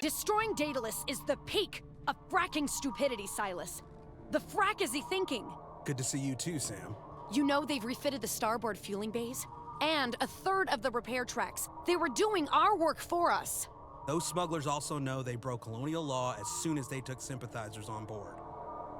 Destroying Daedalus is the peak of fracking stupidity, Silas. The frack is he thinking? Good to see you too, Sam. You know they've refitted the starboard fueling bays? And a third of the repair tracks. They were doing our work for us. Those smugglers also know they broke colonial law as soon as they took sympathizers on board.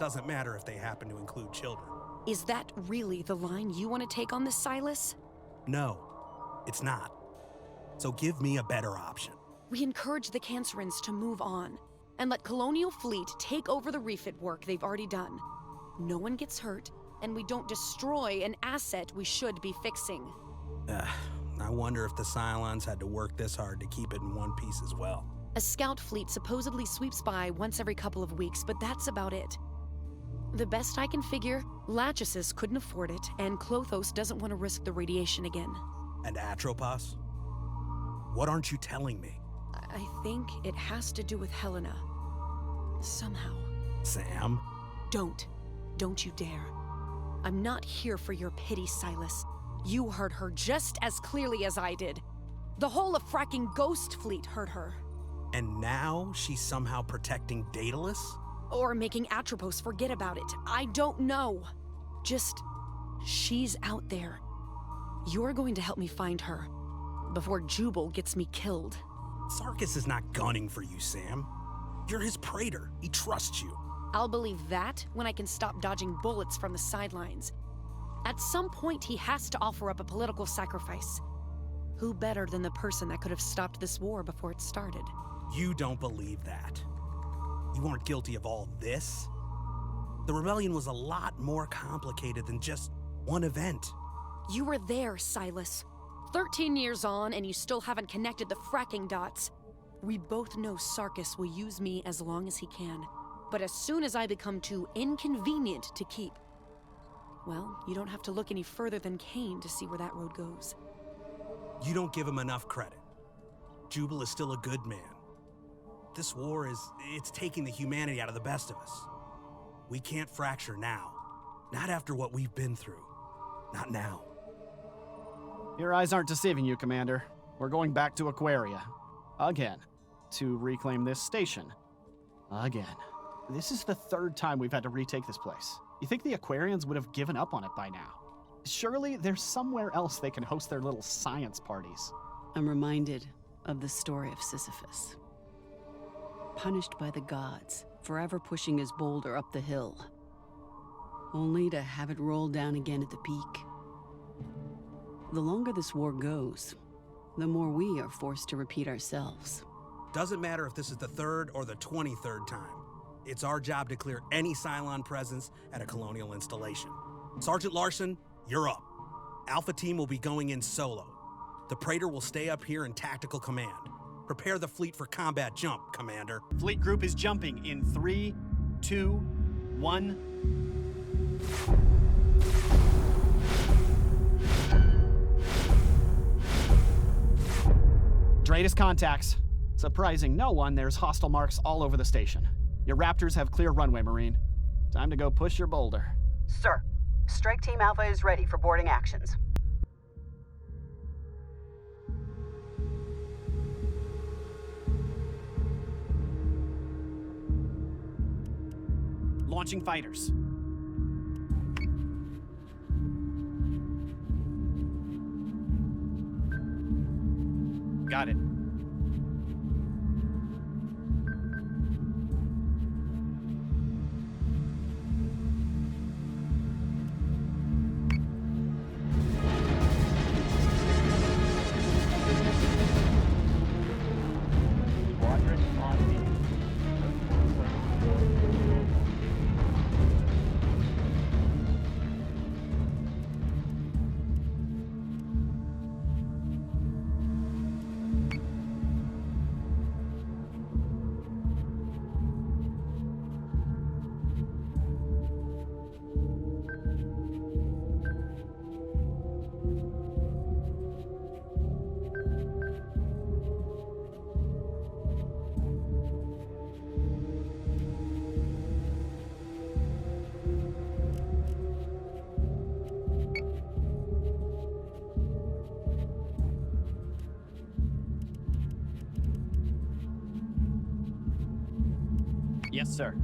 Doesn't matter if they happen to include children. Is that really the line you want to take on this, Silas? No, it's not. So give me a better option. We encourage the Cancerins to move on and let Colonial Fleet take over the refit work they've already done. No one gets hurt, and we don't destroy an asset we should be fixing. I wonder if the Cylons had to work this hard to keep it in one piece as well. A scout fleet supposedly sweeps by once every couple of weeks, but that's about it. The best I can figure, Lachesis couldn't afford it, and Klothos doesn't want to risk the radiation again. And Atropos? What aren't you telling me? I think it has to do with Helena. Somehow. Sam? Don't you dare. I'm not here for your pity, Silas. You heard her just as clearly as I did. The whole of fracking Ghost Fleet heard her. And now she's somehow protecting Daedalus? Or making Atropos forget about it. I don't know. Just, she's out there. You're going to help me find her before Jubal gets me killed. Sarkis is not gunning for you, Sam. You're his praetor. He trusts you. I'll believe that when I can stop dodging bullets from the sidelines. At some point, he has to offer up a political sacrifice. Who better than the person that could have stopped this war before it started? You don't believe that. You weren't guilty of all this. The rebellion was a lot more complicated than just one event. You were there, Silas. 13 years on, and you still haven't connected the fracking dots. We both know Sarkis will use me as long as he can. But as soon as I become too inconvenient to keep, well, you don't have to look any further than Cain to see where that road goes. You don't give him enough credit. Jubal is still a good man. This war it's taking the humanity out of the best of us. We can't fracture now. Not after what we've been through. Not now. Your eyes aren't deceiving you, Commander. We're going back to Aquaria. Again. To reclaim this station. Again. This is the third time we've had to retake this place. You think the Aquarians would have given up on it by now? Surely there's somewhere else they can host their little science parties. I'm reminded of the story of Sisyphus. Punished by the gods, forever pushing his boulder up the hill, only to have it roll down again at the peak. The longer this war goes, the more we are forced to repeat ourselves. Doesn't matter if this is the 3rd or the 23rd time. It's our job to clear any Cylon presence at a colonial installation. Sergeant Larson, you're up. Alpha Team will be going in solo. The Praetor will stay up here in tactical command. Prepare the fleet for combat jump, Commander. Fleet group is jumping in 3, 2, 1. Dratus contacts. Surprising no one, there's hostile marks all over the station. Your Raptors have clear runway, Marine. Time to go push your boulder. Sir, Strike Team Alpha is ready for boarding actions. Launching fighters. Got it. Yes, sir.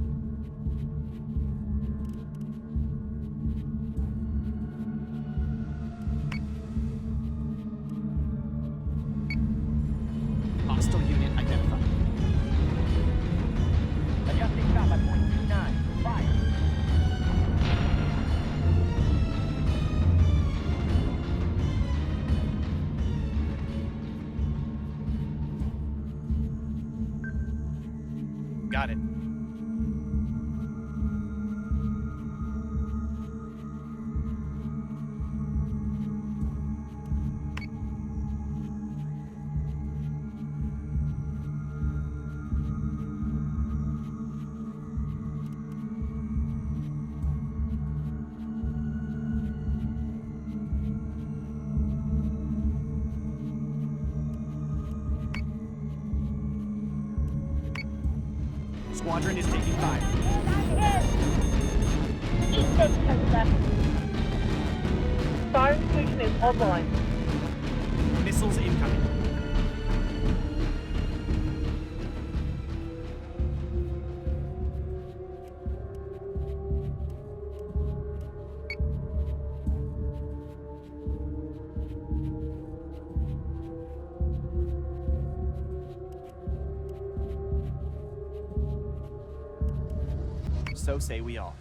Hostile unit identified. Adjusting stop at point 29. Fire. Got it. Squadron is taking fire. Fire station is online. Missiles incoming. So say we all.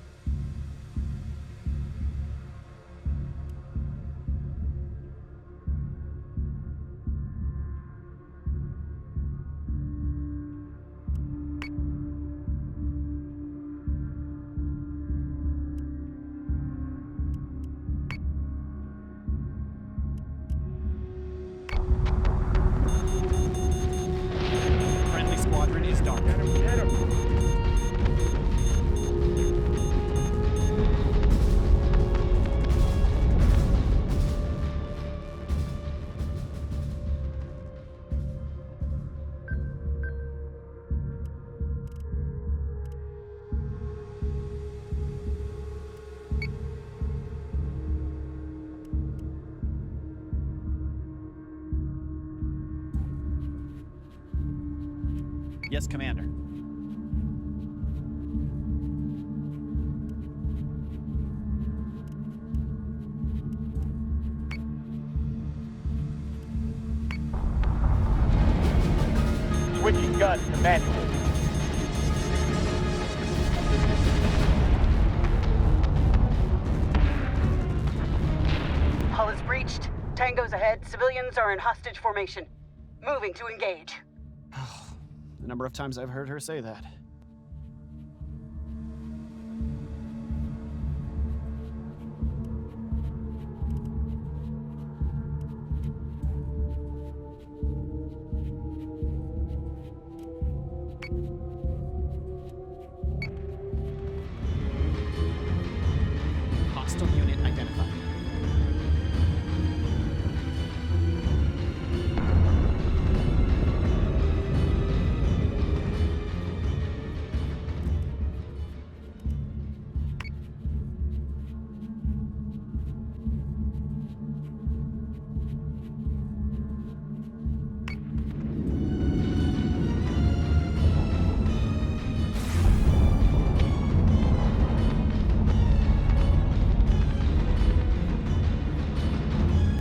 Friendly squadron is dark. Yes, Commander. Switching guns to manual. Hull is breached. Tango's ahead. Civilians are in hostage formation. Moving to engage. The number of times I've heard her say that. Hostile unit identified.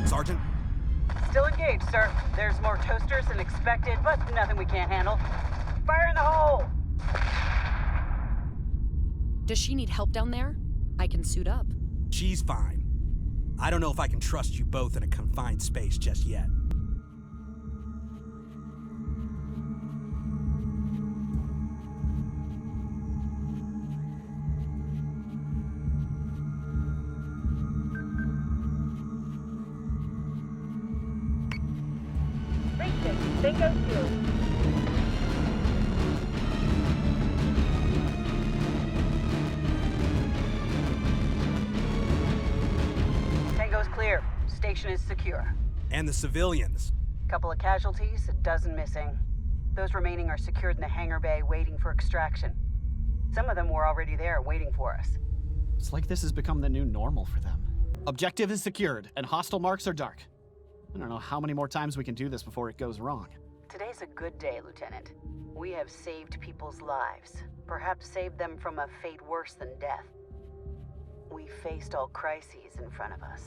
Sergeant? Still engaged, sir. There's more toasters than expected, but nothing we can't handle. Fire in the hole! Does she need help down there? I can suit up. She's fine. I don't know if I can trust you both in a confined space just yet. Tango 2. Tango's clear. Station is secure. And the civilians. Couple of casualties, a dozen missing. Those remaining are secured in the hangar bay waiting for extraction. Some of them were already there waiting for us. It's like this has become the new normal for them. Objective is secured, and hostile marks are dark. I don't know how many more times we can do this before it goes wrong. Today's a good day, Lieutenant. We have saved people's lives. Perhaps saved them from a fate worse than death. We faced all crises in front of us,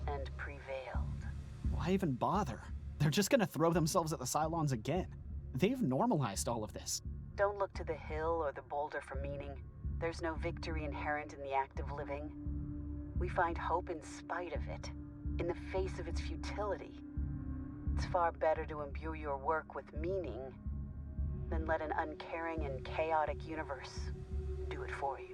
and prevailed. Why even bother? They're just gonna throw themselves at the Cylons again. They've normalized all of this. Don't look to the hill or the boulder for meaning. There's no victory inherent in the act of living. We find hope in spite of it, in the face of its futility. It's far better to imbue your work with meaning than let an uncaring and chaotic universe do it for you.